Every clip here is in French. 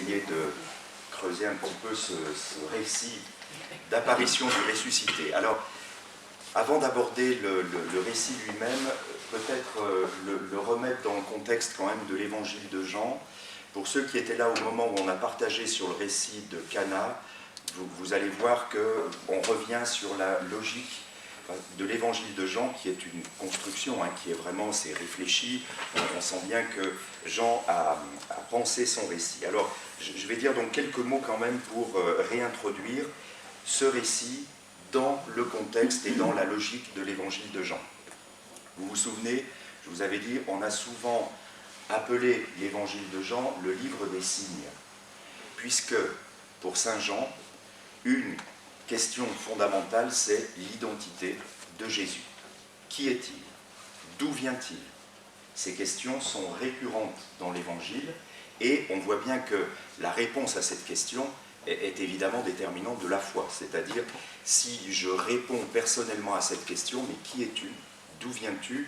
essayer de creuser un petit peu ce récit d'apparition du ressuscité. Alors, avant d'aborder le récit lui-même, peut-être le remettre dans le contexte quand même de l'évangile de Jean. Pour ceux qui étaient là au moment où on a partagé sur le récit de Cana, vous allez voir qu'on revient sur la logique de l'évangile de Jean, qui est une construction, qui est vraiment, c'est réfléchi. On sent bien que Jean a pensé son récit. Alors, je vais dire donc quelques mots quand même pour réintroduire ce récit dans le contexte et dans la logique de l'évangile de Jean. Vous vous souvenez, je vous avais dit, on a souvent appelé l'évangile de Jean le livre des signes, puisque pour saint Jean, une question fondamentale, c'est l'identité de Jésus. Qui est-il? D'où vient-il? Ces questions sont récurrentes dans l'évangile et on voit bien que la réponse à cette question est évidemment déterminante de la foi. C'est-à-dire, si je réponds personnellement à cette question, mais qui es-tu? D'où viens-tu?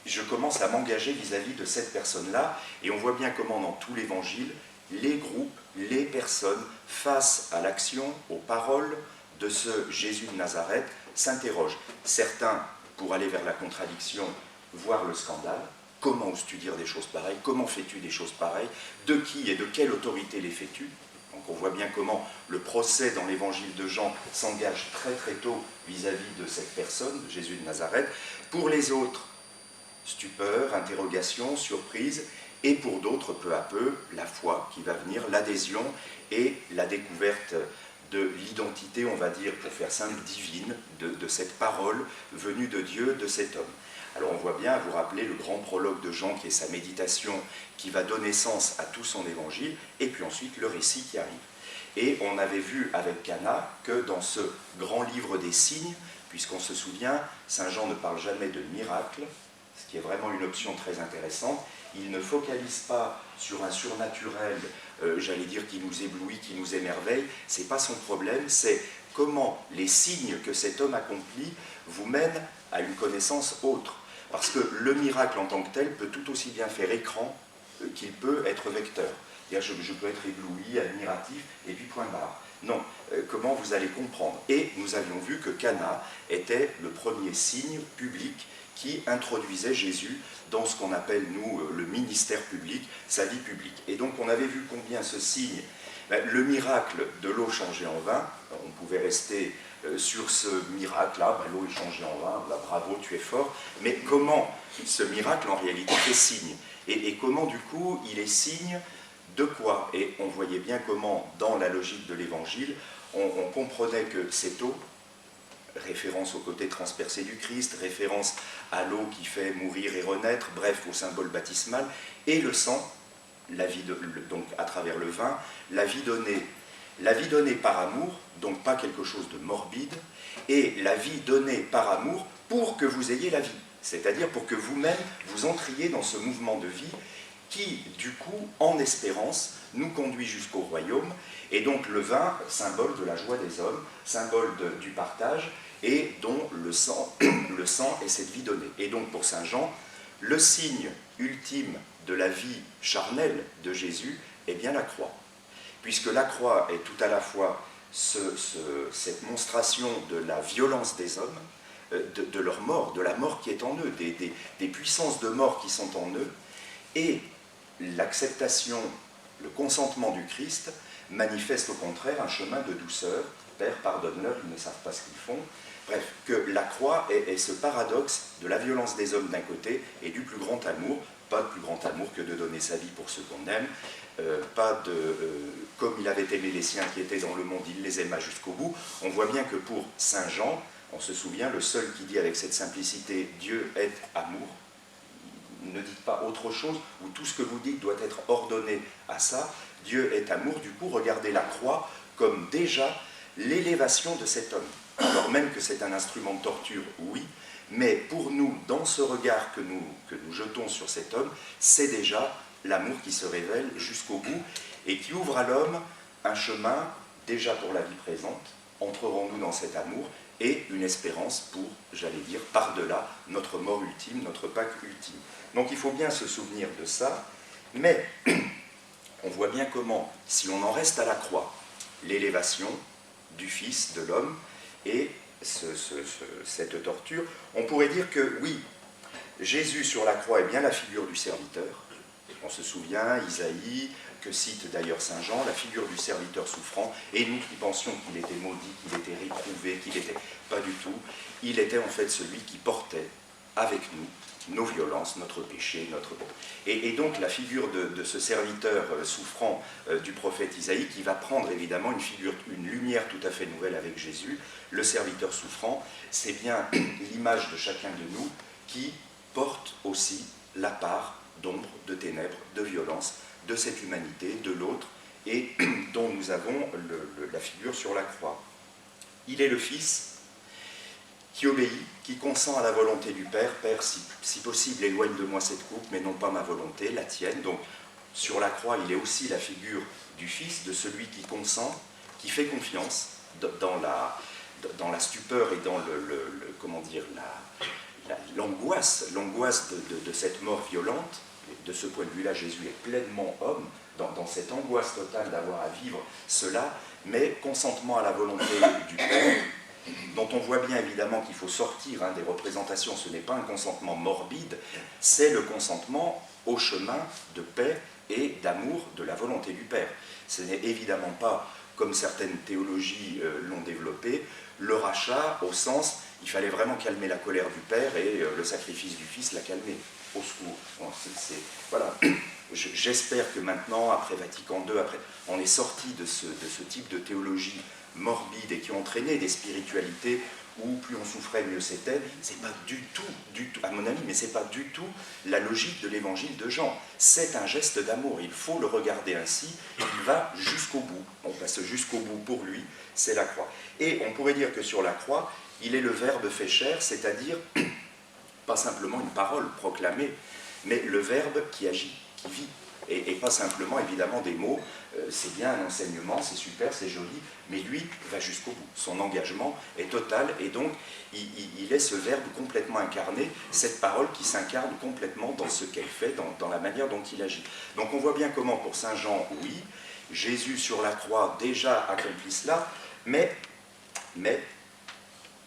Je commence à m'engager vis-à-vis de cette personne-là, et on voit bien comment dans tout l'évangile, les groupes, les personnes, face à l'action, aux paroles de ce Jésus de Nazareth, s'interrogent. Certains, pour aller vers la contradiction, voire le scandale. Comment oses-tu dire des choses pareilles? Comment fais-tu des choses pareilles? De qui et de quelle autorité les fais-tu? Donc on voit bien comment le procès dans l'évangile de Jean s'engage très très tôt vis-à-vis de cette personne, de Jésus de Nazareth. Pour les autres, stupeur, interrogation, surprise, et pour d'autres, peu à peu, la foi qui va venir, l'adhésion et la découverte de l'identité, on va dire, pour faire simple, divine, de cette parole venue de Dieu, de cet homme. Alors on voit bien, vous rappelez le grand prologue de Jean, qui est sa méditation, qui va donner sens à tout son évangile, et puis ensuite le récit qui arrive. Et on avait vu avec Cana que dans ce grand livre des signes, puisqu'on se souvient, saint Jean ne parle jamais de miracle, ce qui est vraiment une option très intéressante. Il ne focalise pas sur un surnaturel, j'allais dire, qui nous éblouit, qui nous émerveille. Ce n'est pas son problème, c'est comment les signes que cet homme accomplit vous mènent à une connaissance autre. Parce que le miracle en tant que tel peut tout aussi bien faire écran qu'il peut être vecteur. Je peux être ébloui, admiratif, et puis point barre. Non, comment vous allez comprendre? Et nous avions vu que Cana était le premier signe public qui introduisait Jésus dans ce qu'on appelle, nous, le ministère public, sa vie publique. Et donc on avait vu combien ce signe, le miracle de l'eau changée en vin, on pouvait rester sur ce miracle-là, l'eau est changée en vin, bravo, tu es fort, mais comment ce miracle en réalité fait signe? Et comment du coup il est signe de quoi? Et on voyait bien comment, dans la logique de l'évangile, on comprenait que cette eau, référence au côté transpercé du Christ, référence à l'eau qui fait mourir et renaître, bref, au symbole baptismal, et le sang, la vie donc à travers le vin, la vie donnée par amour, donc pas quelque chose de morbide, et la vie donnée par amour pour que vous ayez la vie, c'est-à-dire pour que vous-même vous entriez dans ce mouvement de vie qui, du coup, en espérance, nous conduit jusqu'au royaume, et donc le vin, symbole de la joie des hommes, symbole du partage, et dont le sang est cette vie donnée. Et donc pour saint Jean, le signe ultime de la vie charnelle de Jésus est bien la croix. Puisque la croix est tout à la fois cette monstration de la violence des hommes, de leur mort, de la mort qui est en eux, des puissances de mort qui sont en eux, et l'acceptation, le consentement du Christ manifeste au contraire un chemin de douceur. Père, pardonne-leur, ils ne savent pas ce qu'ils font. Bref, que la croix est ce paradoxe de la violence des hommes d'un côté et du plus grand amour. Pas de plus grand amour que de donner sa vie pour ceux qu'on aime. Comme il avait aimé les siens qui étaient dans le monde, il les aima jusqu'au bout. On voit bien que pour saint Jean, on se souvient, le seul qui dit avec cette simplicité « Dieu est amour », ne dites pas autre chose, ou tout ce que vous dites doit être ordonné à ça. Dieu est amour, du coup, regardez la croix comme déjà l'élévation de cet homme. Alors même que c'est un instrument de torture, oui, mais pour nous, dans ce regard que nous jetons sur cet homme, c'est déjà l'amour qui se révèle jusqu'au bout et qui ouvre à l'homme un chemin déjà pour la vie présente. Entrerons-nous dans cet amour et une espérance pour, j'allais dire, par-delà notre mort ultime, notre Pâques ultime. Donc il faut bien se souvenir de ça, mais on voit bien comment, si on en reste à la croix, l'élévation du Fils de l'homme et cette torture, on pourrait dire que oui, Jésus sur la croix est bien la figure du serviteur. On se souvient, Isaïe, que cite d'ailleurs Saint Jean, la figure du serviteur souffrant, et nous qui pensions qu'il était maudit, qu'il était réprouvé, qu'il était... Pas du tout. Il était en fait celui qui portait avec nous nos violences, notre péché, notre... Et donc la figure de ce serviteur souffrant du prophète Isaïe, qui va prendre évidemment une lumière tout à fait nouvelle avec Jésus, le serviteur souffrant, c'est bien l'image de chacun de nous qui porte aussi la part d'ombre, de ténèbres, de violence, de cette humanité, de l'autre, et dont nous avons la figure sur la croix. Il est le Fils qui obéit, qui consent à la volonté du Père. Père, si possible, éloigne de moi cette coupe, mais non pas ma volonté, la tienne. Donc, sur la croix, il est aussi la figure du Fils, de celui qui consent, qui fait confiance dans la stupeur et dans comment dire, l'angoisse de cette mort violente. De ce point de vue-là, Jésus est pleinement homme, dans cette angoisse totale d'avoir à vivre cela, mais consentement à la volonté du Père, dont on voit bien évidemment qu'il faut sortir des représentations. Ce n'est pas un consentement morbide, c'est le consentement au chemin de paix et d'amour de la volonté du Père. Ce n'est évidemment pas, comme certaines théologies l'ont développé, le rachat au sens, il fallait vraiment calmer la colère du Père et le sacrifice du Fils l'a calmé. Au secours. Bon, voilà. J'espère que maintenant, après Vatican II, on est sorti de ce type de théologie morbide et qui entraînait des spiritualités où plus on souffrait, mieux c'était. C'est pas du tout, à mon avis, mais c'est pas du tout la logique de l'évangile de Jean. C'est un geste d'amour, il faut le regarder ainsi, il va jusqu'au bout. On passe jusqu'au bout pour lui, c'est la croix. Et on pourrait dire que sur la croix, il est le Verbe fait chair, c'est-à-dire pas simplement une parole proclamée, mais le Verbe qui agit, qui vit. Et pas simplement, évidemment, des mots. C'est bien un enseignement, c'est super, c'est joli, mais lui va jusqu'au bout. Son engagement est total, et donc il est ce Verbe complètement incarné, cette parole qui s'incarne complètement dans ce qu'elle fait, dans la manière dont il agit. Donc on voit bien comment, pour Saint Jean, oui, Jésus sur la croix déjà accomplit cela, mais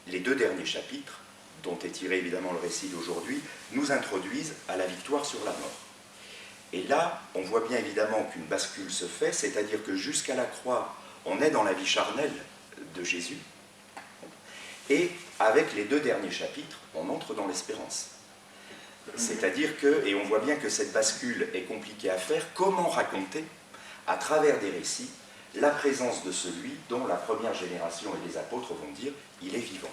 les deux derniers chapitres, dont est tiré évidemment le récit d'aujourd'hui, nous introduisent à la victoire sur la mort. Et là, on voit bien évidemment qu'une bascule se fait, c'est-à-dire que jusqu'à la croix, on est dans la vie charnelle de Jésus, et avec les deux derniers chapitres, on entre dans l'espérance. C'est-à-dire que, et on voit bien que cette bascule est compliquée à faire, comment raconter, à travers des récits, la présence de celui dont la première génération et les apôtres vont dire « il est vivant ».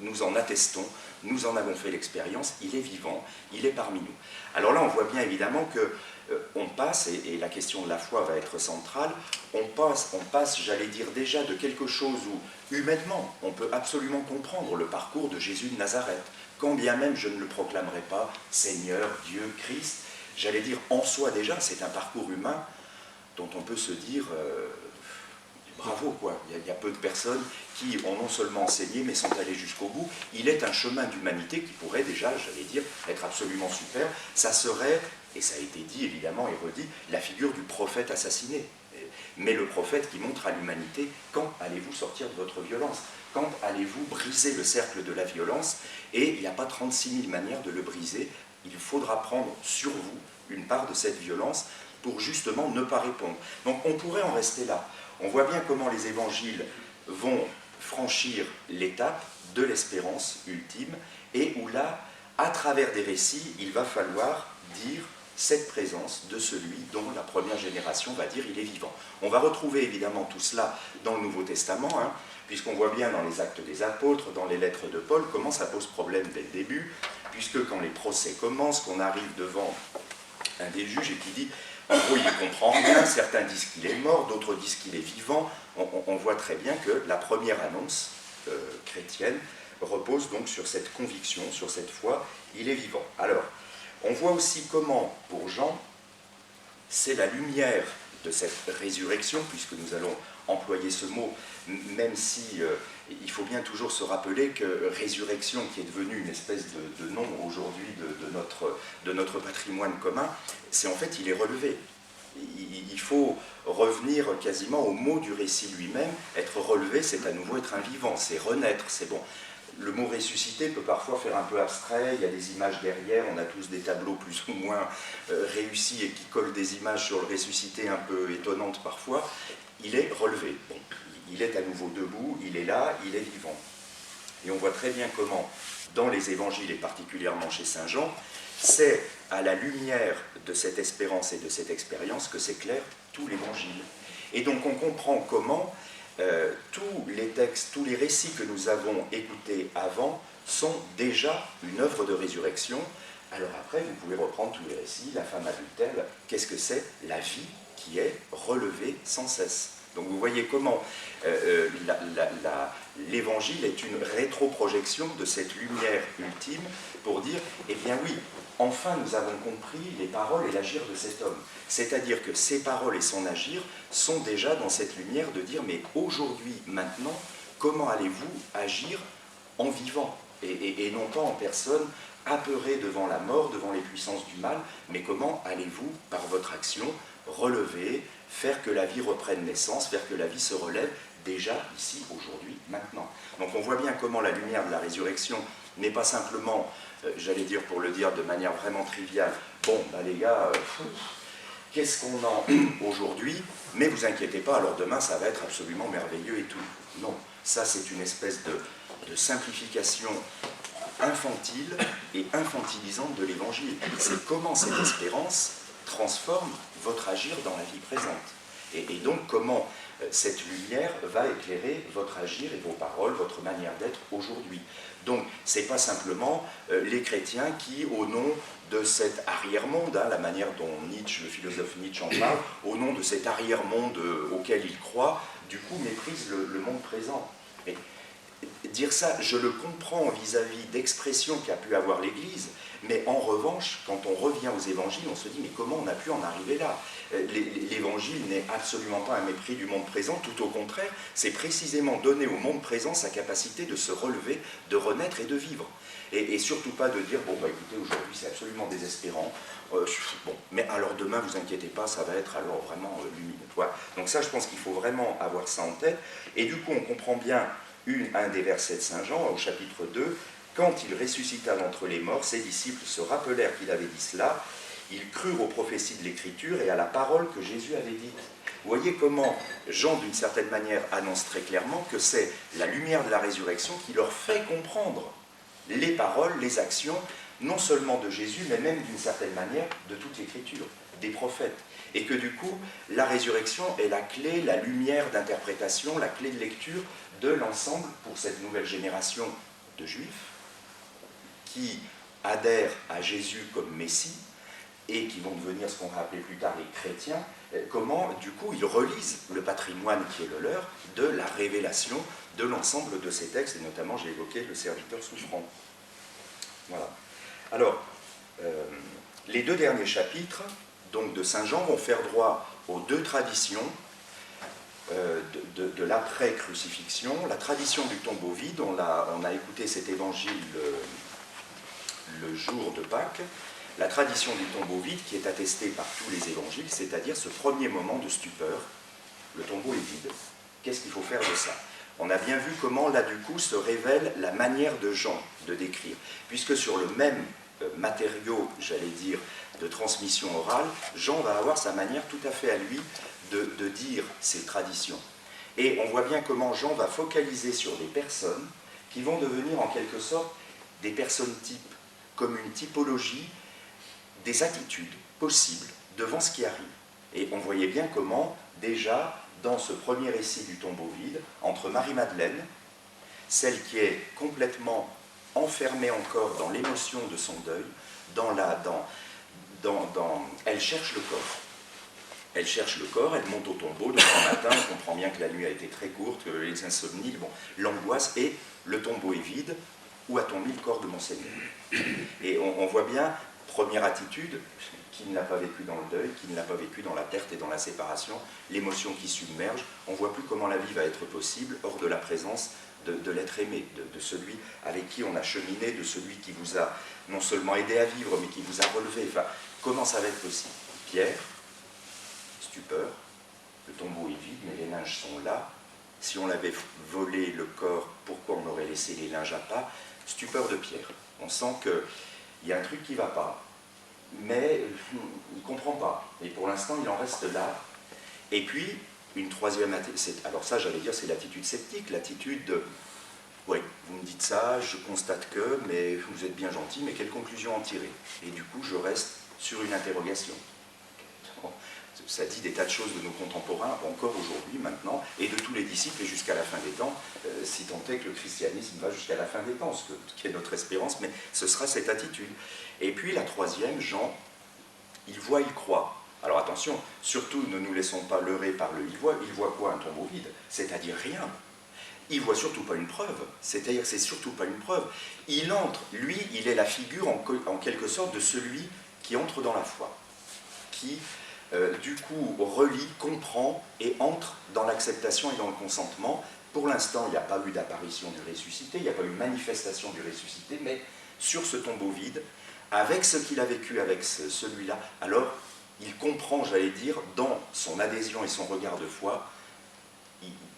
Nous en attestons, nous en avons fait l'expérience, il est vivant, il est parmi nous. Alors là, on voit bien évidemment qu'on passe, et la question de la foi va être centrale, on passe, j'allais dire déjà, de quelque chose où, humainement, on peut absolument comprendre le parcours de Jésus de Nazareth, quand bien même je ne le proclamerai pas Seigneur, Dieu, Christ, j'allais dire en soi déjà, c'est un parcours humain dont on peut se dire... bravo, quoi. Il y a peu de personnes qui ont non seulement enseigné, mais sont allées jusqu'au bout. Il est un chemin d'humanité qui pourrait déjà, j'allais dire, être absolument super. Ça serait, et ça a été dit évidemment et redit, la figure du prophète assassiné. Mais le prophète qui montre à l'humanité quand allez-vous sortir de votre violence, quand allez-vous briser le cercle de la violence, et il n'y a pas 36 000 manières de le briser. Il faudra prendre sur vous une part de cette violence pour justement ne pas répondre. Donc on pourrait en rester là. On voit bien comment les évangiles vont franchir l'étape de l'espérance ultime, et où là, à travers des récits, il va falloir dire cette présence de celui dont la première génération va dire il est vivant. On va retrouver évidemment tout cela dans le Nouveau Testament, puisqu'on voit bien dans les Actes des Apôtres, dans les lettres de Paul, comment ça pose problème dès le début, puisque quand les procès commencent, qu'on arrive devant un des juges et qui dit en gros, il ne comprend rien, certains disent qu'il est mort, d'autres disent qu'il est vivant. On voit très bien que la première annonce chrétienne repose donc sur cette conviction, sur cette foi, il est vivant. Alors, on voit aussi comment, pour Jean, c'est la lumière de cette résurrection, puisque nous allons employer ce mot, même si il faut bien toujours se rappeler que résurrection, qui est devenue une espèce de nom aujourd'hui de notre patrimoine commun, c'est en fait il est relevé. Il faut revenir quasiment au mot du récit lui-même. Être relevé, c'est à nouveau être un vivant, c'est renaître, c'est bon. Le mot ressuscité peut parfois faire un peu abstrait, il y a des images derrière, on a tous des tableaux plus ou moins réussis et qui collent des images sur le ressuscité un peu étonnantes parfois. Il est relevé, bon, il est à nouveau debout, il est là, il est vivant. Et on voit très bien comment, dans les évangiles et particulièrement chez Saint Jean, c'est à la lumière de cette espérance et de cette expérience que s'éclaire tout l'évangile. Et donc on comprend comment tous les textes, tous les récits que nous avons écoutés avant sont déjà une œuvre de résurrection. Alors après, vous pouvez reprendre tous les récits, la femme adultère, qu'est-ce que c'est? La vie qui est relevée sans cesse. Donc vous voyez comment l'évangile est une rétroprojection de cette lumière ultime pour dire, eh bien oui, enfin nous avons compris les paroles et l'agir de cet homme. C'est-à-dire que ses paroles et son agir sont déjà dans cette lumière de dire, mais aujourd'hui, maintenant, comment allez-vous agir en vivant et non pas en personne apeurée devant la mort, devant les puissances du mal, mais comment allez-vous, par votre action, relever, faire que la vie reprenne naissance, faire que la vie se relève déjà ici, aujourd'hui, maintenant. Donc on voit bien comment la lumière de la résurrection n'est pas simplement, j'allais dire pour le dire de manière vraiment triviale, bon, bah les gars, qu'est-ce qu'on en aujourd'hui, mais vous inquiétez pas, alors demain ça va être absolument merveilleux et tout. Non, ça c'est une espèce de simplification infantile et infantilisante de l'évangile. C'est comment cette espérance transforme votre agir dans la vie présente. Et donc comment cette lumière va éclairer votre agir et vos paroles, votre manière d'être aujourd'hui. Donc ce n'est pas simplement les chrétiens qui, au nom de cet arrière-monde, hein, la manière dont Nietzsche, le philosophe Nietzsche en parle, au nom de cet arrière-monde auquel il croit, du coup méprisent le monde présent. Et dire ça, je le comprends vis-à-vis d'expressions qu'a pu avoir l'Église, mais en revanche, quand on revient aux évangiles, on se dit, mais comment on a pu en arriver là? L'évangile n'est absolument pas un mépris du monde présent, tout au contraire, c'est précisément donner au monde présent sa capacité de se relever, de renaître et de vivre. Et surtout pas de dire, bon, bah écoutez, aujourd'hui c'est absolument désespérant, bon, mais alors demain, vous inquiétez pas, ça va être alors vraiment lumineux. Voilà. Donc ça, je pense qu'il faut vraiment avoir ça en tête, et du coup, on comprend bien un des versets de Saint Jean, au chapitre 2, quand il ressuscita d'entre les morts, ses disciples se rappelèrent qu'il avait dit cela, ils crurent aux prophéties de l'Écriture et à la parole que Jésus avait dite. Vous voyez comment Jean, d'une certaine manière, annonce très clairement que c'est la lumière de la résurrection qui leur fait comprendre les paroles, les actions, non seulement de Jésus, mais même d'une certaine manière de toute l'Écriture, des prophètes. Et que du coup, la résurrection est la clé, la lumière d'interprétation, la clé de lecture de l'ensemble pour cette nouvelle génération de Juifs qui adhèrent à Jésus comme Messie et qui vont devenir ce qu'on va appeler plus tard les chrétiens, comment du coup ils relisent le patrimoine qui est le leur de la révélation de l'ensemble de ces textes, et notamment j'ai évoqué le serviteur souffrant. Voilà. Alors, les deux derniers chapitres donc de Saint Jean vont faire droit aux deux traditions de l'après-crucifixion, la tradition du tombeau vide, on a écouté cet évangile le jour de Pâques, la tradition du tombeau vide qui est attestée par tous les évangiles, c'est-à-dire ce premier moment de stupeur, le tombeau est vide, qu'est-ce qu'il faut faire de ça? On a bien vu comment là du coup se révèle la manière de Jean de décrire, puisque sur le même matériau, j'allais dire, de transmission orale, Jean va avoir sa manière tout à fait à lui de dire ces traditions. Et on voit bien comment Jean va focaliser sur des personnes qui vont devenir en quelque sorte des personnes types, comme une typologie des attitudes possibles devant ce qui arrive. Et on voyait bien comment, déjà, dans ce premier récit du tombeau vide, entre Marie-Madeleine, celle qui est complètement enfermée encore dans l'émotion de son deuil, elle cherche le corps. Elle cherche le corps, elle monte au tombeau, donc un matin, on comprend bien que la nuit a été très courte, les insomnies, bon, l'angoisse, et le tombeau est vide, où a-t-on mis le corps de mon Seigneur? Et on voit bien, première attitude, qui ne l'a pas vécu dans le deuil, qui ne l'a pas vécu dans la perte et dans la séparation, l'émotion qui submerge, on ne voit plus comment la vie va être possible hors de la présence de l'être aimé, de celui avec qui on a cheminé, de celui qui vous a non seulement aidé à vivre, mais qui vous a relevé. Enfin, comment ça va être possible? Pierre, stupeur. Le tombeau est vide, mais les linges sont là. Si on l'avait volé le corps, pourquoi on aurait laissé les linges à part? Stupeur de Pierre. On sent qu'il y a un truc qui ne va pas, mais il ne comprend pas. Et pour l'instant, il en reste là. Et puis, une troisième attitude, alors ça, j'allais dire, c'est l'attitude sceptique, l'attitude de « oui, vous me dites ça, je constate que, mais vous êtes bien gentil, mais quelle conclusion en tirer ?» Et du coup, je reste sur une interrogation. Ça dit des tas de choses de nos contemporains, encore aujourd'hui, maintenant, et de tous les disciples, et jusqu'à la fin des temps, si tant est que le christianisme va jusqu'à la fin des temps, ce qui est notre espérance, mais ce sera cette attitude. Et puis la troisième, Jean, il voit, il croit. Alors attention, surtout ne nous laissons pas leurrer par le « il voit quoi? Un tombeau vide », c'est-à-dire rien. Il ne voit surtout pas une preuve, c'est-à-dire que c'est surtout pas une preuve. Il entre, lui, il est la figure en quelque sorte de celui qui entre dans la foi, qui du coup relie, comprend et entre dans l'acceptation et dans le consentement. Pour l'instant, il n'y a pas eu d'apparition du ressuscité, il n'y a pas eu manifestation du ressuscité, mais sur ce tombeau vide, avec ce qu'il a vécu avec celui-là, alors il comprend, j'allais dire, dans son adhésion et son regard de foi,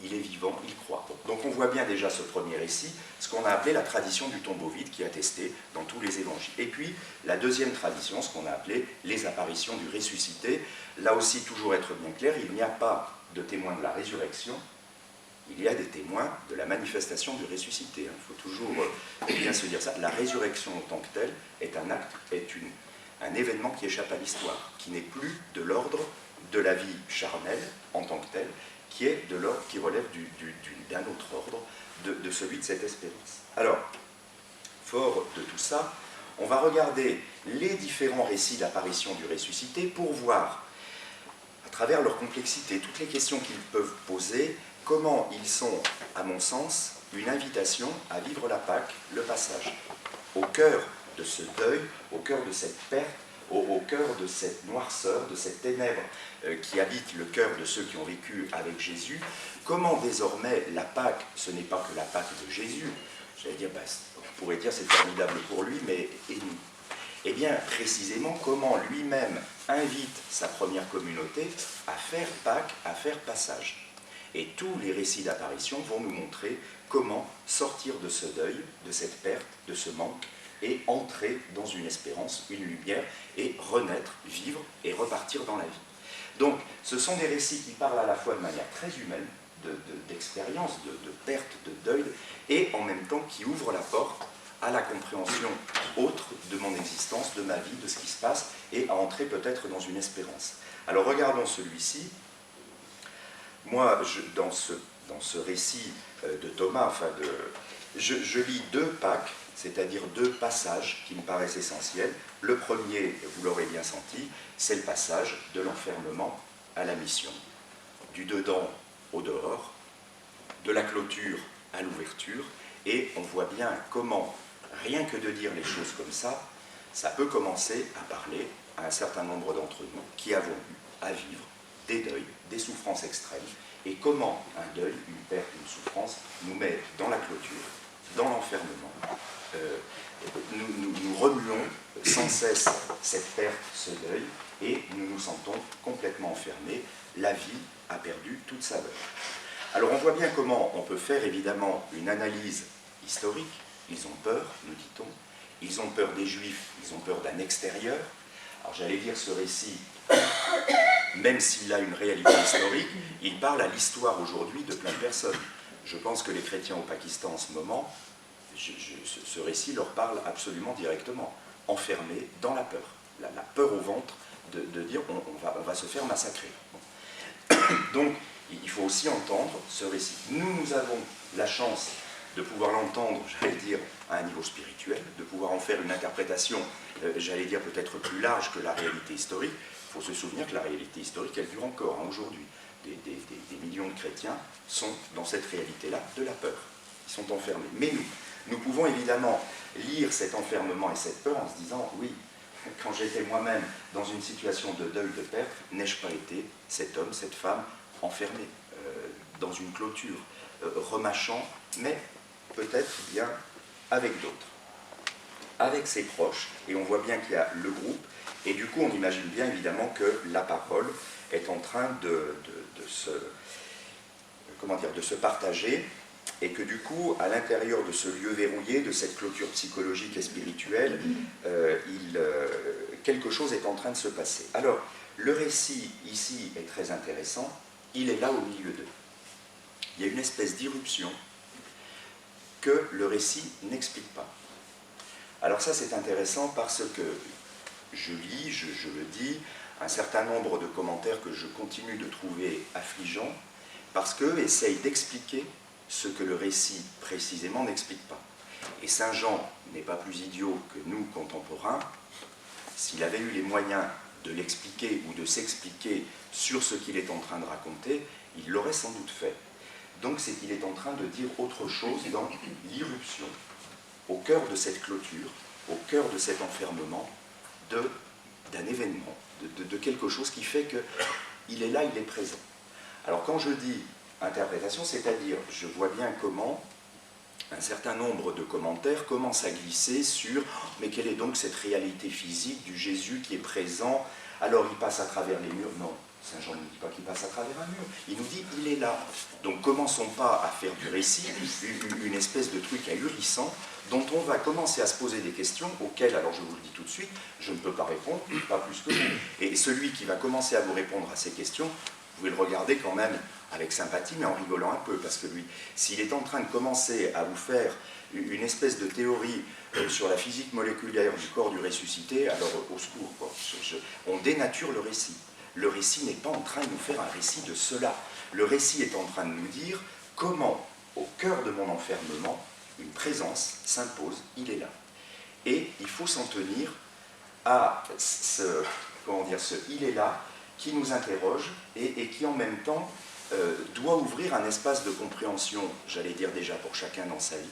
il est vivant, il croit. Donc on voit bien déjà ce premier récit, ce qu'on a appelé la tradition du tombeau vide, qui est attestée dans tous les évangiles. Et puis la deuxième tradition, ce qu'on a appelé les apparitions du ressuscité. Là aussi, toujours être bien clair, il n'y a pas de témoins de la résurrection, il y a des témoins de la manifestation du ressuscité. Il faut toujours bien se dire ça. La résurrection en tant que telle est un acte, un événement qui échappe à l'histoire, qui n'est plus de l'ordre de la vie charnelle en tant que telle, qui est de l'ordre qui relève d'un autre ordre, de celui de cette espérance. Alors, fort de tout ça, on va regarder les différents récits d'apparition du ressuscité pour voir, à travers leur complexité, toutes les questions qu'ils peuvent poser, comment ils sont, à mon sens, une invitation à vivre la Pâque, le passage, au cœur de ce deuil, au cœur de cette perte, au cœur de cette noirceur, de cette ténèbre qui habite le cœur de ceux qui ont vécu avec Jésus. Comment désormais la Pâque, ce n'est pas que la Pâque de Jésus, j'allais dire, on pourrait dire c'est formidable pour lui, mais et nous? Eh bien, précisément, comment lui-même invite sa première communauté à faire Pâque, à faire passage. Et tous les récits d'apparition vont nous montrer comment sortir de ce deuil, de cette perte, de ce manque, et entrer dans une espérance, une lumière, et renaître, vivre et repartir dans la vie. Donc, ce sont des récits qui parlent à la fois de manière très humaine, d'expérience, de perte, de deuil, et en même temps qui ouvrent la porte à la compréhension autre de mon existence, de ma vie, de ce qui se passe, et à entrer peut-être dans une espérance. Alors regardons celui-ci. Moi, dans ce récit de Thomas, je lis deux Pâques, c'est-à-dire deux passages qui me paraissent essentiels. Le premier, vous l'aurez bien senti, c'est le passage de l'enfermement à la mission, du dedans au dehors, de la clôture à l'ouverture, et on voit bien comment, rien que de dire les choses comme ça peut commencer à parler à un certain nombre d'entre nous qui avons eu à vivre des deuils, des souffrances extrêmes, et comment un deuil, une perte, une souffrance nous met dans la clôture, dans l'enfermement. Nous remuons sans cesse cette perte, ce deuil, et nous nous sentons complètement enfermés. La vie a perdu toute sa valeur. Alors on voit bien comment on peut faire évidemment une analyse historique. Ils ont peur, nous dit-on. Ils ont peur des Juifs, ils ont peur d'un extérieur. Alors j'allais dire ce récit, même s'il a une réalité historique, il parle à l'histoire aujourd'hui de plein de personnes. Je pense que les chrétiens au Pakistan en ce moment, ce récit leur parle absolument directement, enfermés dans la peur, la peur au ventre de dire on va se faire massacrer. Donc il faut aussi entendre ce récit. Nous avons la chance de pouvoir l'entendre, j'allais dire, à un niveau spirituel, de pouvoir en faire une interprétation, j'allais dire, peut-être plus large que la réalité historique. Il faut se souvenir que la réalité historique, elle dure encore aujourd'hui. Des millions de chrétiens sont dans cette réalité-là de la peur. Ils sont enfermés. Mais nous pouvons évidemment lire cet enfermement et cette peur en se disant, oui, quand j'étais moi-même dans une situation de deuil, de perte, n'ai-je pas été cet homme, cette femme, enfermé dans une clôture, remâchant, mais peut-être bien avec d'autres, avec ses proches, et on voit bien qu'il y a le groupe, et du coup on imagine bien évidemment que la parole, est en train de se partager, et que du coup, à l'intérieur de ce lieu verrouillé, de cette clôture psychologique et spirituelle, quelque chose est en train de se passer. Alors, le récit ici est très intéressant, il est là au milieu d'eux. Il y a une espèce d'irruption que le récit n'explique pas. Alors ça, c'est intéressant parce que je lis, je le dis, un certain nombre de commentaires que je continue de trouver affligeants, parce qu'eux essayent d'expliquer ce que le récit précisément n'explique pas. Et Saint Jean n'est pas plus idiot que nous, contemporains. S'il avait eu les moyens de l'expliquer ou de s'expliquer sur ce qu'il est en train de raconter, il l'aurait sans doute fait. Donc c'est qu'il est en train de dire autre chose dans l'irruption, au cœur de cette clôture, au cœur de cet enfermement, d'un événement, de quelque chose qui fait qu'il est là, il est présent. Alors quand je dis interprétation, c'est-à-dire, je vois bien comment un certain nombre de commentaires commencent à glisser sur « mais quelle est donc cette réalité physique du Jésus qui est présent? Alors il passe à travers les murs ?» Non, Saint Jean ne nous dit pas qu'il passe à travers un mur, il nous dit « il est là ». Donc commençons pas à faire du récit une espèce de truc ahurissant dont on va commencer à se poser des questions auxquelles, alors je vous le dis tout de suite, je ne peux pas répondre, pas plus que vous. Et celui qui va commencer à vous répondre à ces questions, vous pouvez le regarder quand même avec sympathie, mais en rigolant un peu, parce que lui, s'il est en train de commencer à vous faire une espèce de théorie sur la physique moléculaire du corps du ressuscité, alors au secours, quoi. On dénature le récit. Le récit n'est pas en train de nous faire un récit de cela. Le récit est en train de nous dire comment, au cœur de mon enfermement, une présence s'impose, il est là. Et il faut s'en tenir à ce il est là, qui nous interroge et qui en même temps doit ouvrir un espace de compréhension, j'allais dire déjà pour chacun dans sa vie.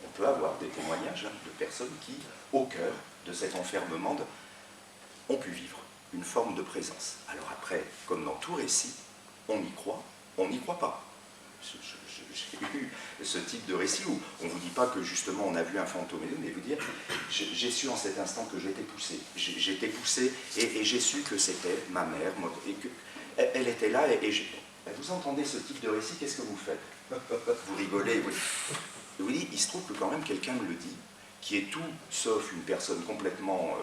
On peut avoir des témoignages de personnes qui, au cœur de cet enfermement, ont pu vivre une forme de présence. Alors après, comme dans tout récit, on y croit, on n'y croit pas. J'ai eu ce type de récit où on ne vous dit pas que justement on a vu un fantôme, mais vous dire, j'ai su en cet instant que j'étais poussé. J'étais poussé et j'ai su que c'était ma mère, et qu'elle était là, vous entendez ce type de récit, qu'est-ce que vous faites? Vous rigolez, vous dites, il se trouve que quand même quelqu'un me le dit, qui est tout sauf une personne complètement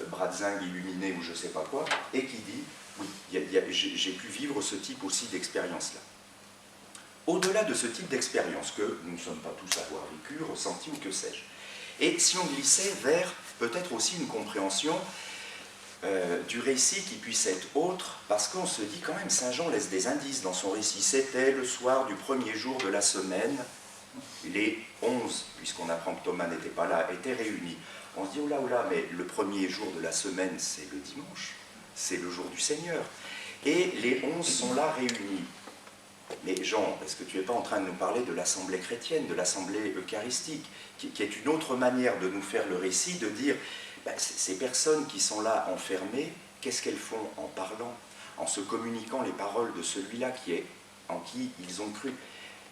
bradzingue, illuminée ou je ne sais pas quoi, et qui dit, oui, j'ai pu vivre ce type aussi d'expérience-là. Au-delà de ce type d'expérience que nous ne sommes pas tous à avoir vécu, ressenti ou que sais-je. Et si on glissait vers peut-être aussi une compréhension du récit qui puisse être autre, parce qu'on se dit quand même, Saint Jean laisse des indices dans son récit. C'était le soir du premier jour de la semaine, les 11, puisqu'on apprend que Thomas n'était pas là, étaient réunis. On se dit, oula, mais le premier jour de la semaine, c'est le dimanche, c'est le jour du Seigneur. Et les 11 sont là réunis. Mais Jean, est-ce que tu n'es pas en train de nous parler de l'assemblée chrétienne, de l'assemblée eucharistique, qui est une autre manière de nous faire le récit, de dire, ces personnes qui sont là enfermées, qu'est-ce qu'elles font en parlant, en se communiquant les paroles de celui-là en qui ils ont cru?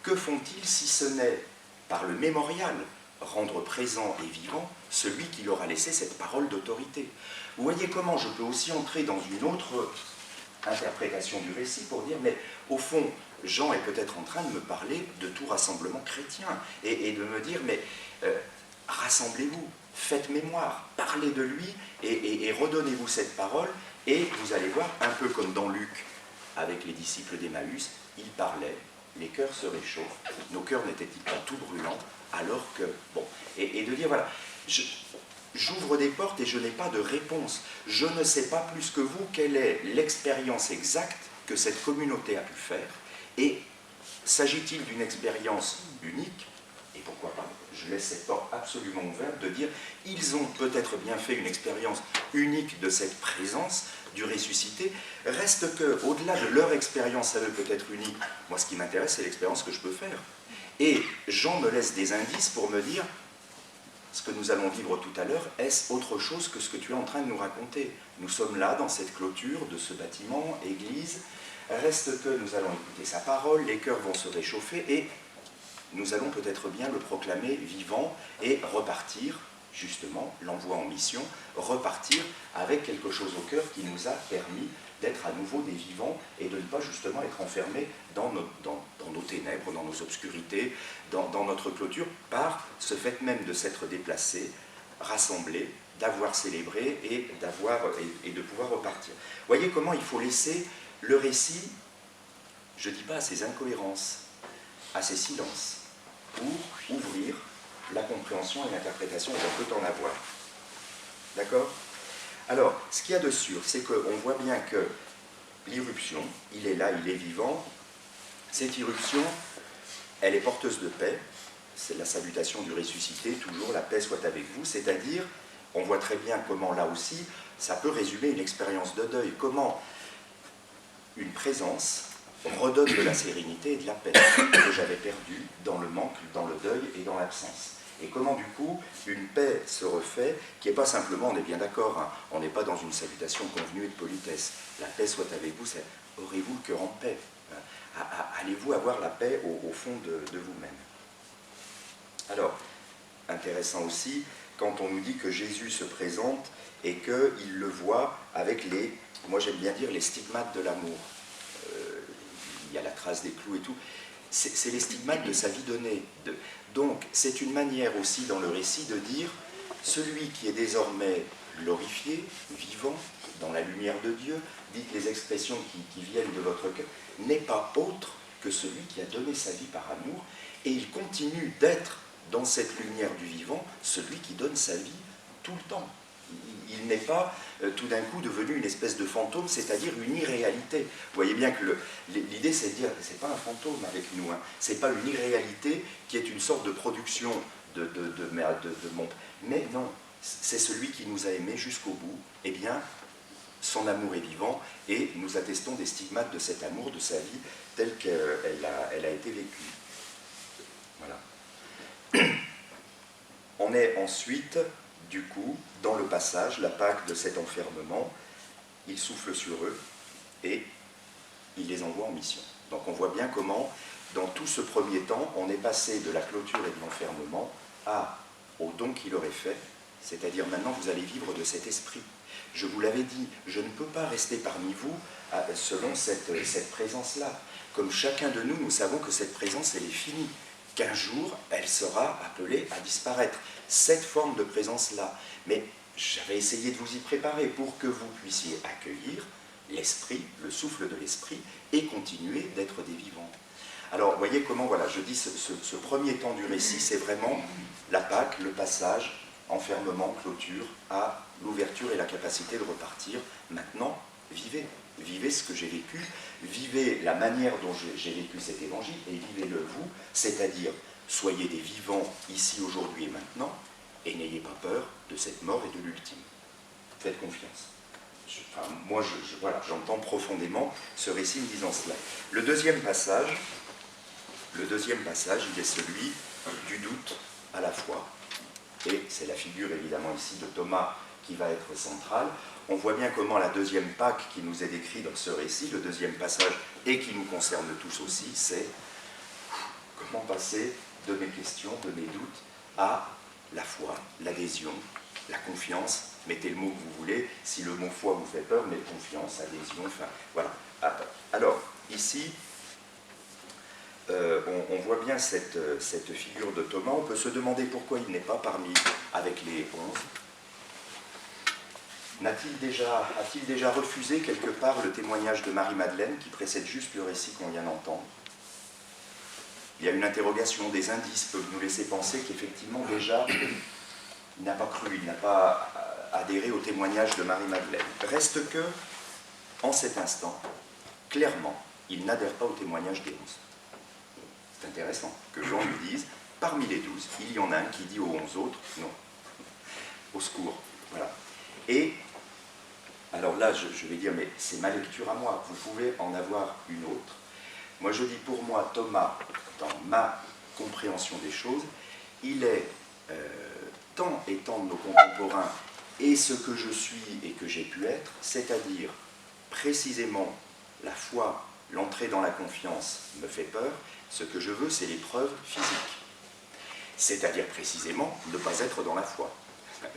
Que font-ils si ce n'est, par le mémorial, rendre présent et vivant celui qui leur a laissé cette parole d'autorité? Vous voyez comment je peux aussi entrer dans une autre interprétation du récit pour dire, mais au fond, Jean est peut-être en train de me parler de tout rassemblement chrétien et de me dire, mais rassemblez-vous, faites mémoire, parlez de lui et redonnez-vous cette parole et vous allez voir, un peu comme dans Luc avec les disciples d'Emmaüs, il parlait, les cœurs se réchauffent, nos cœurs n'étaient-ils pas tout brûlants alors que, bon, et de dire, voilà, j'ouvre des portes et je n'ai pas de réponse. Je ne sais pas plus que vous quelle est l'expérience exacte que cette communauté a pu faire. Et s'agit-il d'une expérience unique? Et pourquoi pas? Je laisse cette porte absolument ouverte de dire, ils ont peut-être bien fait une expérience unique de cette présence du ressuscité. Reste que, au-delà de leur expérience à eux peut-être unique, moi ce qui m'intéresse c'est l'expérience que je peux faire. Et Jean me laisse des indices pour me dire, ce que nous allons vivre tout à l'heure, est-ce autre chose que ce que tu es en train de nous raconter? Nous sommes là, dans cette clôture de ce bâtiment, église, reste que nous allons écouter sa parole, les cœurs vont se réchauffer et nous allons peut-être bien le proclamer vivant et repartir, justement, l'envoi en mission, repartir avec quelque chose au cœur qui nous a permis d'être à nouveau des vivants et de ne pas justement être enfermés dans nos ténèbres, dans nos obscurités, dans notre clôture, par ce fait même de s'être déplacés, rassemblés, d'avoir célébré et de pouvoir repartir. Voyez comment il faut laisser le récit, je ne dis pas à ses incohérences, à ses silences, pour ouvrir la compréhension et l'interprétation qu'on peut en avoir. D'accord? Alors, ce qu'il y a de sûr, c'est qu'on voit bien que l'irruption, il est là, il est vivant. Cette irruption, elle est porteuse de paix. C'est la salutation du ressuscité, toujours la paix soit avec vous. C'est-à-dire, on voit très bien comment, là aussi, ça peut résumer une expérience de deuil. Comment une présence redonne de la sérénité et de la paix que j'avais perdue dans le manque, dans le deuil et dans l'absence. Et comment du coup une paix se refait, qui n'est pas simplement, on est bien d'accord, hein, on n'est pas dans une salutation convenue et de politesse. La paix soit avec vous, c'est aurez-vous le cœur en paix, hein, allez-vous avoir la paix au fond de vous-même. Alors, intéressant aussi, quand on nous dit que Jésus se présente et qu'il le voit avec les, moi j'aime bien dire, les stigmates de l'amour. Il y a la trace des clous et tout. C'est les stigmates de sa vie donnée. Donc, c'est une manière aussi dans le récit de dire celui qui est désormais glorifié, vivant, dans la lumière de Dieu, dites les expressions qui viennent de votre cœur, n'est pas autre que celui qui a donné sa vie par amour, et il continue d'être dans cette lumière du vivant, celui qui donne sa vie tout le temps. Il n'est pas tout d'un coup devenu une espèce de fantôme, c'est-à-dire une irréalité. Vous voyez bien que l'idée, c'est de dire que ce n'est pas un fantôme avec nous, hein. Ce n'est pas une irréalité qui est une sorte de production de mon... Mais non, c'est celui qui nous a aimés jusqu'au bout. Eh bien, son amour est vivant et nous attestons des stigmates de cet amour, de sa vie, telle qu'elle a été vécue. Voilà. On est ensuite... Du coup, dans le passage, la Pâque de cet enfermement, il souffle sur eux et il les envoie en mission. Donc on voit bien comment, dans tout ce premier temps, on est passé de la clôture et de l'enfermement au don qu'il aurait fait, c'est-à-dire maintenant vous allez vivre de cet esprit. Je vous l'avais dit, je ne peux pas rester parmi vous selon cette présence-là. Comme chacun de nous, nous savons que cette présence, elle est finie. Qu'un jour, elle sera appelée à disparaître. Cette forme de présence-là. Mais j'avais essayé de vous y préparer pour que vous puissiez accueillir l'esprit, le souffle de l'esprit, et continuer d'être des vivants. Alors, voyez comment, voilà, je dis, ce premier temps du récit, c'est vraiment la Pâque, le passage, enfermement, clôture, à l'ouverture et la capacité de repartir. Maintenant, vivez. Vivez ce que j'ai vécu, vivez la manière dont j'ai vécu cet évangile, et vivez-le vous, c'est-à-dire soyez des vivants ici, aujourd'hui et maintenant, et n'ayez pas peur de cette mort et de l'ultime. Faites confiance. Voilà, j'entends profondément ce récit me disant cela. Le deuxième passage, il est celui du doute à la foi, et c'est la figure évidemment ici de Thomas qui va être centrale. On voit bien comment la deuxième Pâque qui nous est décrite dans ce récit, le deuxième passage, et qui nous concerne tous aussi, c'est comment passer de mes questions, de mes doutes, à la foi, l'adhésion, la confiance. Mettez le mot que vous voulez, si le mot foi vous fait peur, mais confiance, adhésion, enfin, voilà. Alors, ici, on voit bien cette figure de Thomas. On peut se demander pourquoi il n'est pas parmi avec les 11. A-t-il déjà refusé quelque part le témoignage de Marie-Madeleine qui précède juste le récit qu'on vient d'entendre? Il y a une interrogation, des indices peuvent nous laisser penser qu'effectivement déjà il n'a pas cru, il n'a pas adhéré au témoignage de Marie-Madeleine. Reste que, en cet instant, clairement, il n'adhère pas au témoignage des 11. C'est intéressant que Jean lui dise, parmi les 12, il y en a un qui dit aux 11 autres, non, au secours, voilà. Et alors là, je vais dire, mais c'est ma lecture à moi, vous pouvez en avoir une autre. Moi, je dis pour moi, Thomas, dans ma compréhension des choses, il est tant étant de nos contemporains et ce que je suis et que j'ai pu être, c'est-à-dire précisément la foi, l'entrée dans la confiance me fait peur, ce que je veux, c'est l'épreuve physique. C'est-à-dire précisément ne pas être dans la foi.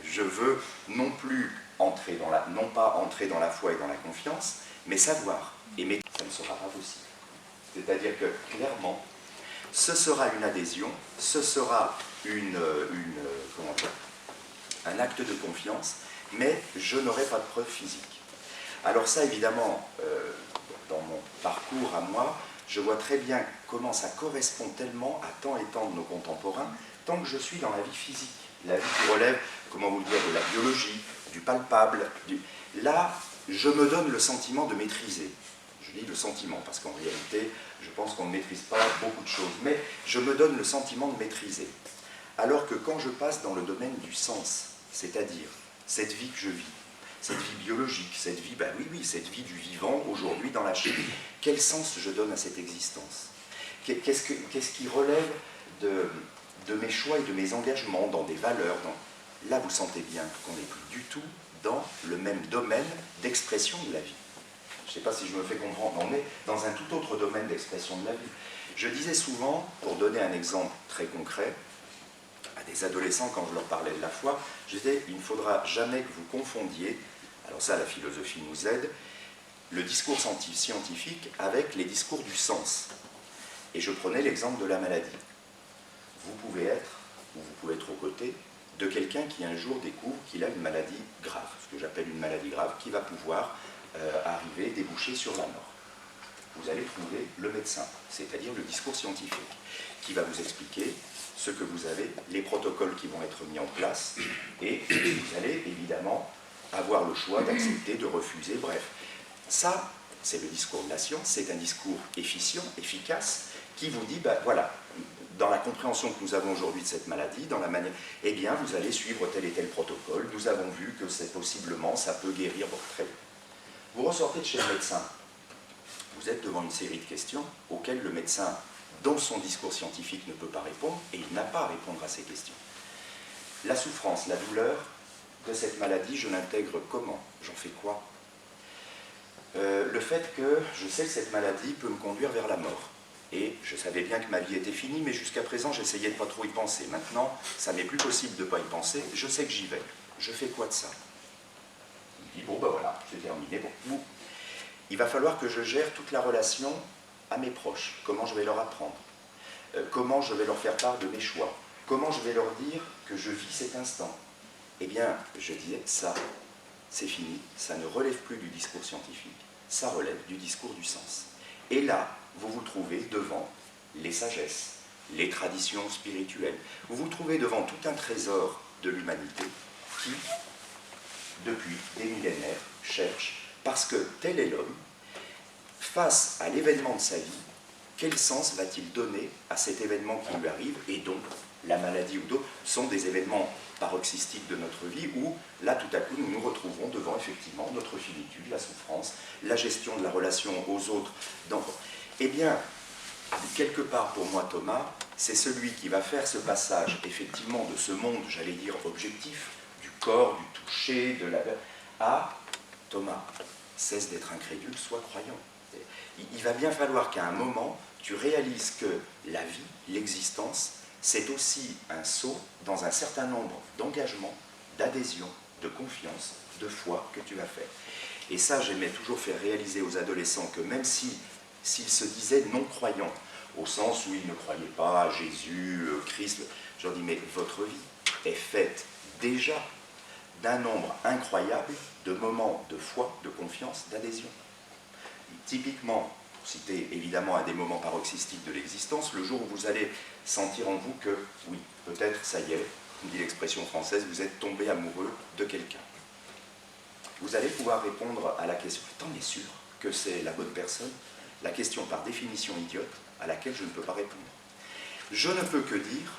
Je veux non pas entrer dans la foi et dans la confiance, Mais savoir et maîtriser, ça ne sera pas possible. C'est-à-dire que, clairement, ce sera une adhésion, ce sera un acte de confiance, mais je n'aurai pas de preuve physique. Alors ça, évidemment, dans mon parcours à moi, je vois très bien comment ça correspond tellement à tant et tant de nos contemporains, tant que je suis dans la vie physique, la vie qui relève, comment vous le dire, de la biologie, du palpable. Là, je me donne le sentiment de maîtriser. Je dis le sentiment, parce qu'en réalité, je pense qu'on ne maîtrise pas beaucoup de choses, mais je me donne le sentiment de maîtriser. Alors que quand je passe dans le domaine du sens, c'est-à-dire cette vie que je vis, cette vie biologique, cette vie, ben oui, cette vie du vivant aujourd'hui dans la chimie, quel sens je donne à cette existence? Qu'est-ce qui relève de mes choix et de mes engagements dans des valeurs? Là, vous sentez bien qu'on n'est plus du tout dans le même domaine d'expression de la vie. Je ne sais pas si je me fais comprendre, on est dans un tout autre domaine d'expression de la vie. Je disais souvent, pour donner un exemple très concret, à des adolescents quand je leur parlais de la foi, je disais, il ne faudra jamais que vous confondiez, alors ça la philosophie nous aide, le discours scientifique avec les discours du sens. Et je prenais l'exemple de la maladie. Vous pouvez être, ou vous pouvez être aux côtés, de quelqu'un qui un jour découvre qu'il a une maladie grave, ce que j'appelle une maladie grave, qui va pouvoir arriver, déboucher sur la mort. Vous allez trouver le médecin, c'est-à-dire le discours scientifique, qui va vous expliquer ce que vous avez, les protocoles qui vont être mis en place, et vous allez évidemment avoir le choix d'accepter, de refuser, bref. Ça, c'est le discours de la science, c'est un discours efficient, efficace, qui vous dit, ben voilà, dans la compréhension que nous avons aujourd'hui de cette maladie, dans la manière, eh bien, vous allez suivre tel et tel protocole, nous avons vu que c'est possiblement, ça peut guérir votre trait. Vous ressortez de chez le médecin, vous êtes devant une série de questions auxquelles le médecin, dans son discours scientifique, ne peut pas répondre, et il n'a pas à répondre à ces questions. La souffrance, la douleur de cette maladie, je l'intègre comment? J'en fais quoi? Le fait que je sais que cette maladie peut me conduire vers la mort. Et je savais bien que ma vie était finie, mais jusqu'à présent, j'essayais de ne pas trop y penser. Maintenant, ça m'est plus possible de ne pas y penser, je sais que j'y vais. Je fais quoi de ça? Il dit, bon ben voilà, c'est terminé. Bon. Il va falloir que je gère toute la relation à mes proches. Comment je vais leur apprendre? Comment je vais leur faire part de mes choix? Comment je vais leur dire que je vis cet instant? Eh bien, je disais, ça, c'est fini, ça ne relève plus du discours scientifique, ça relève du discours du sens. Et là, vous vous trouvez devant les sagesses, les traditions spirituelles. Vous vous trouvez devant tout un trésor de l'humanité qui, depuis des millénaires, cherche, parce que tel est l'homme, face à l'événement de sa vie, quel sens va-t-il donner à cet événement qui lui arrive, et donc la maladie ou d'autres sont des événements paroxystiques de notre vie où, là, tout à coup, nous nous retrouvons devant, effectivement, notre finitude, la souffrance, la gestion de la relation aux autres. Eh bien, quelque part, pour moi, Thomas, c'est celui qui va faire ce passage, effectivement, de ce monde, j'allais dire, objectif, du corps, du toucher, de la... à Thomas, cesse d'être incrédule, sois croyant. Il va bien falloir qu'à un moment, tu réalises que la vie, l'existence, c'est aussi un saut dans un certain nombre d'engagements, d'adhésions, de confiance, de foi que tu vas faire. Et ça, j'aimais toujours faire réaliser aux adolescents que même s'ils se disaient non-croyants, au sens où ils ne croyaient pas à Jésus, Christ, je leur dis, mais votre vie est faite déjà d'un nombre incroyable de moments de foi, de confiance, d'adhésion. Typiquement, pour citer évidemment à des moments paroxystiques de l'existence, le jour où vous allez sentir en vous que, oui, peut-être, ça y est, on dit l'expression française, vous êtes tombé amoureux de quelqu'un. Vous allez pouvoir répondre à la question, t'en es sûr que c'est la bonne personne? La question par définition idiote, à laquelle je ne peux pas répondre. Je ne peux que dire,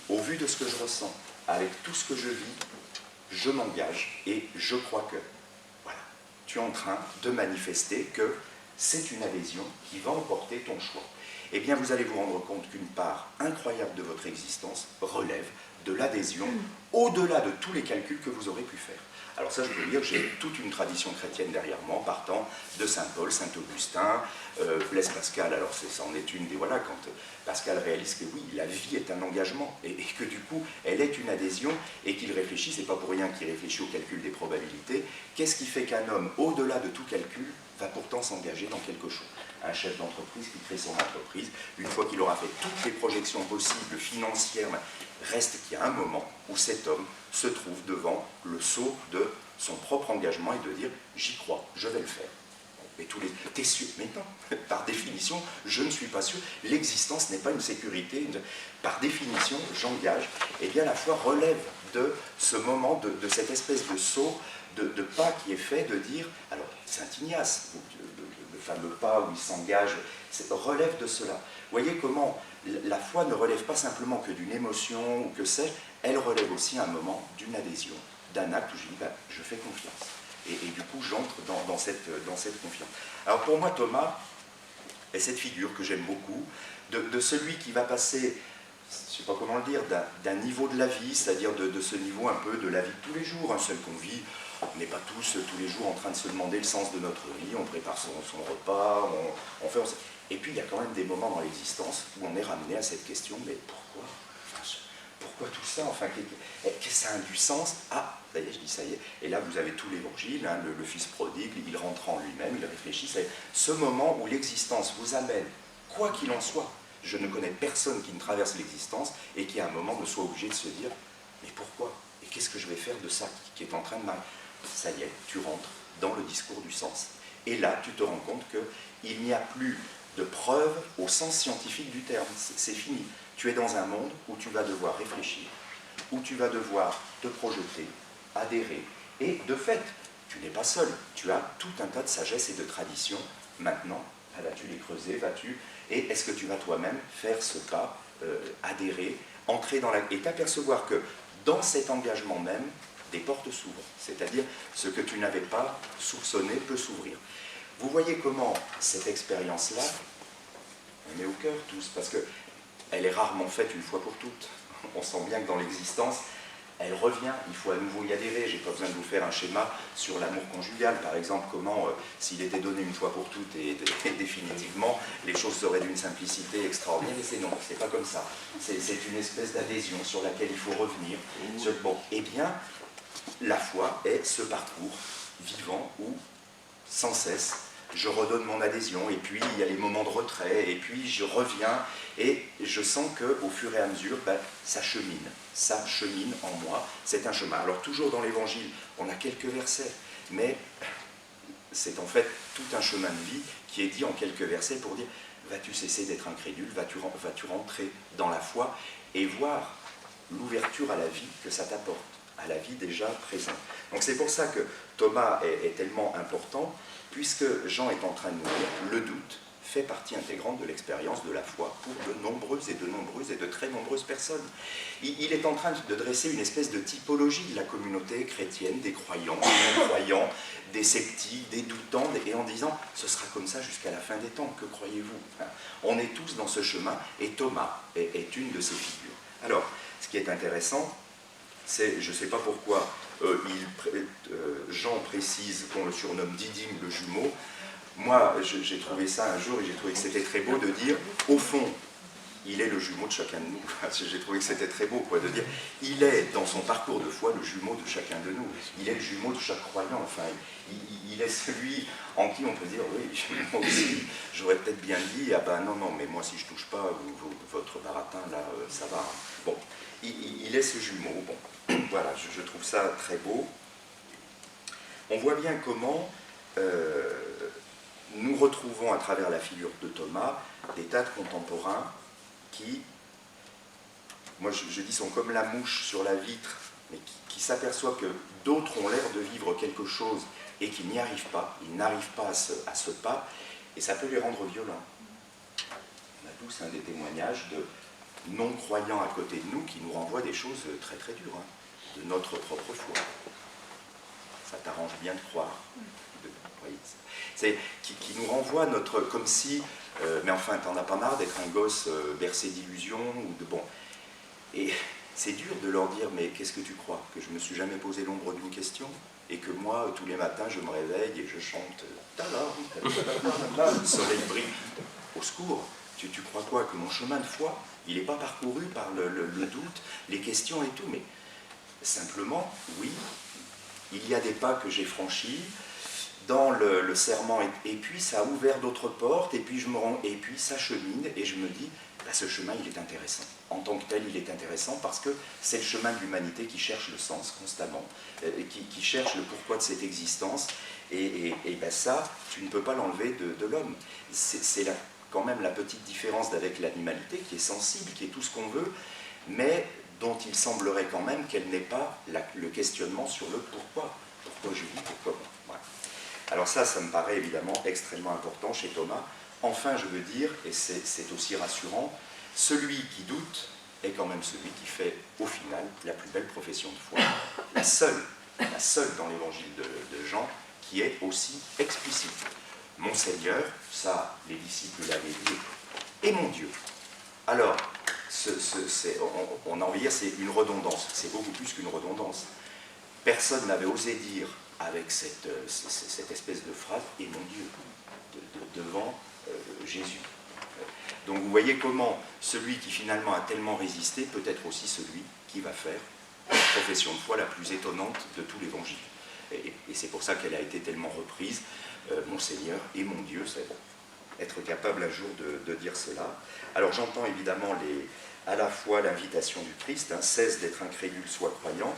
au vu de ce que je ressens, avec tout ce que je vis, je m'engage et je crois que, voilà, tu es en train de manifester que c'est une adhésion qui va emporter ton choix. Eh bien, vous allez vous rendre compte qu'une part incroyable de votre existence relève de l'adhésion au-delà de tous les calculs que vous aurez pu faire. Alors ça, je peux dire que j'ai toute une tradition chrétienne derrière moi, partant de Saint Paul, Saint Augustin, Blaise Pascal. Alors ça en est une des... Voilà, quand Pascal réalise que oui, la vie est un engagement, et que du coup, elle est une adhésion, et qu'il réfléchit, c'est pas pour rien qu'il réfléchit au calcul des probabilités. Qu'est-ce qui fait qu'un homme, au-delà de tout calcul, va pourtant s'engager dans quelque chose. Un chef d'entreprise qui crée son entreprise, une fois qu'il aura fait toutes les projections possibles, financières, reste qu'il y a un moment où cet homme se trouve devant le sceau de son propre engagement et de dire « j'y crois, je vais le faire ». Mais t'es sûr? Mais non, par définition, je ne suis pas sûr. L'existence n'est pas une sécurité. Par définition, j'engage. Et bien la foi relève de ce moment, de cette espèce de saut, de pas qui est fait, de dire, alors Saint Ignace, le fameux pas où il s'engage, relève de cela. Vous voyez comment la foi ne relève pas simplement que d'une émotion ou que sais-je, elle relève aussi à un moment d'une adhésion, d'un acte où je dis, ben, je fais confiance. Et du coup, j'entre dans cette confiance. Alors pour moi, Thomas est cette figure que j'aime beaucoup, de celui qui va passer, je ne sais pas comment le dire, d'un niveau de la vie, c'est-à-dire de ce niveau un peu de la vie de tous les jours, celle qu'on vit. On n'est pas tous les jours en train de se demander le sens de notre vie, on prépare son repas, on fait... Et puis il y a quand même des moments dans l'existence où on est ramené à cette question, mais pourquoi? Pourquoi tout ça? Enfin, qu'est-ce que ça a du sens? Ah, ça y est, je dis ça y est. Et là, vous avez tout l'évangile, hein, le fils prodigue, il rentre en lui-même, il réfléchit. C'est ce moment où l'existence vous amène, quoi qu'il en soit. Je ne connais personne qui ne traverse l'existence et qui à un moment ne soit obligé de se dire, mais pourquoi? Et qu'est-ce que je vais faire de ça qui est en train de m'arriver? Ça y est, tu rentres dans le discours du sens. Et là, tu te rends compte qu'il n'y a plus de preuves au sens scientifique du terme. C'est fini. Tu es dans un monde où tu vas devoir réfléchir, où tu vas devoir te projeter, adhérer. Et de fait, tu n'es pas seul. Tu as tout un tas de sagesse et de traditions. Maintenant, vas-tu les creuser, vas-tu... Et est-ce que tu vas toi-même faire ce pas, adhérer, entrer dans la... Et t'apercevoir que dans cet engagement même, des portes s'ouvrent. C'est-à-dire, ce que tu n'avais pas soupçonné peut s'ouvrir. Vous voyez comment cette expérience-là, on met au cœur tous, parce qu'elle est rarement faite une fois pour toutes. On sent bien que dans l'existence, elle revient, il faut à nouveau y adhérer. Je n'ai pas besoin de vous faire un schéma sur l'amour conjugal, par exemple, comment, s'il était donné une fois pour toutes et définitivement, les choses seraient d'une simplicité extraordinaire. Et c'est non, c'est pas comme ça. C'est une espèce d'adhésion sur laquelle il faut revenir. Bon, eh bien, la foi est ce parcours vivant où, sans cesse, je redonne mon adhésion, et puis il y a les moments de retrait, et puis je reviens, et je sens qu'au fur et à mesure, ben, ça chemine en moi, c'est un chemin. Alors toujours dans l'Évangile, on a quelques versets, mais c'est en fait tout un chemin de vie qui est dit en quelques versets pour dire, vas-tu cesser d'être incrédule, vas-tu rentrer dans la foi, et voir l'ouverture à la vie que ça t'apporte, à la vie déjà présente. Donc c'est pour ça que Thomas est tellement important, puisque Jean est en train de nous dire, le doute fait partie intégrante de l'expérience de la foi pour de nombreuses et de très nombreuses personnes. Il est en train de dresser une espèce de typologie de la communauté chrétienne, des croyants, des non-croyants, des sceptiques, des doutants, et en disant, ce sera comme ça jusqu'à la fin des temps, que croyez-vous? On est tous dans ce chemin, et Thomas est une de ces figures. Alors, ce qui est intéressant, c'est, je ne sais pas pourquoi, Jean précise qu'on le surnomme Didyme, le jumeau. Moi, j'ai trouvé ça un jour et j'ai trouvé que c'était très beau de dire, au fond, il est le jumeau de chacun de nous. J'ai trouvé que c'était très beau, quoi, de dire, il est dans son parcours de foi le jumeau de chacun de nous. Il est le jumeau de chaque croyant. Enfin, il est celui en qui on peut dire, oui, moi aussi, j'aurais peut-être bien dit, ah ben non, mais moi si je touche pas votre baratin, là, ça va. Bon, il est ce jumeau. Bon, voilà, je trouve ça très beau. On voit bien comment nous retrouvons à travers la figure de Thomas des tas de contemporains qui, moi je dis, sont comme la mouche sur la vitre, mais qui s'aperçoivent que d'autres ont l'air de vivre quelque chose et qui n'y arrivent pas, ils n'arrivent pas à ce pas, et ça peut les rendre violents. On a tous des témoignages de non-croyants à côté de nous qui nous renvoient des choses très très dures, hein, de notre propre foi. Ça t'arrange bien de croire. Qui nous renvoie notre, comme si, mais enfin, t'en as pas marre d'être un gosse bercé d'illusions, ou de bon. Et c'est dur de leur dire, mais qu'est-ce que tu crois? Que je me suis jamais posé l'ombre d'une question? Et que moi, tous les matins, je me réveille et je chante, le soleil brille. Au secours, tu crois quoi? Que mon chemin de foi, il n'est pas parcouru par le doute, les questions et tout, mais simplement, oui, il y a des pas que j'ai franchis, dans le serment, et puis ça a ouvert d'autres portes, et puis et puis ça chemine, et je me dis, bah, ce chemin il est intéressant. En tant que tel, il est intéressant parce que c'est le chemin de l'humanité qui cherche le sens constamment, qui cherche le pourquoi de cette existence, et ben ça, tu ne peux pas l'enlever de l'homme. C'est quand même la petite différence avec l'animalité, qui est sensible, qui est tout ce qu'on veut, mais dont il semblerait quand même qu'elle n'ait pas le questionnement sur le pourquoi. Pourquoi je vis, pourquoi moi. Voilà. Alors ça me paraît évidemment extrêmement important chez Thomas. Enfin, je veux dire, et c'est aussi rassurant, celui qui doute est quand même celui qui fait, au final, la plus belle profession de foi. La seule dans l'évangile de Jean, qui est aussi explicite. Mon Seigneur, ça, les disciples l'avaient dit, et mon Dieu. Alors, on en vient, c'est une redondance, c'est beaucoup plus qu'une redondance. Personne n'avait osé dire avec cette espèce de phrase « et mon Dieu » devant Jésus. Donc vous voyez comment celui qui finalement a tellement résisté peut être aussi celui qui va faire la profession de foi la plus étonnante de tout l'évangile. Et c'est pour ça qu'elle a été tellement reprise, mon Seigneur et mon Dieu, c'est bon. Être capable un jour de dire cela. Alors j'entends évidemment à la fois l'invitation du Christ, hein, cesse d'être incrédule, sois croyant,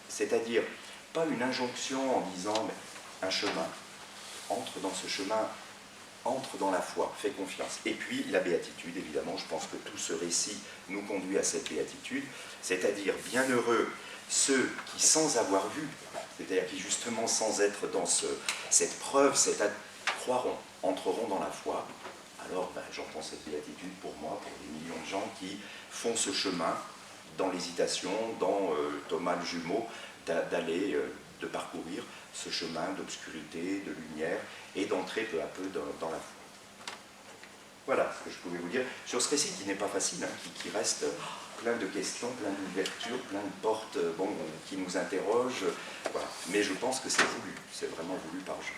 c'est-à-dire pas une injonction en disant mais un chemin, entre dans ce chemin, entre dans la foi, fais confiance. Et puis la béatitude, évidemment, je pense que tout ce récit nous conduit à cette béatitude, c'est-à-dire bienheureux ceux qui sans avoir vu, c'est-à-dire qui justement sans être dans cette preuve, croiront, entreront dans la foi. Alors j'entends cette béatitude pour moi, pour des millions de gens qui font ce chemin dans l'hésitation, dans Thomas le jumeau, d'aller, de parcourir ce chemin d'obscurité, de lumière, et d'entrer peu à peu dans la foi. Voilà ce que je pouvais vous dire sur ce récit qui n'est pas facile, hein, qui reste plein de questions, plein d'ouvertures, plein de portes qui nous interrogent. Voilà. Mais je pense que c'est voulu, c'est vraiment voulu par Jean.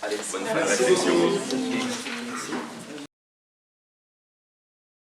Allez, bonne fin de réflexion.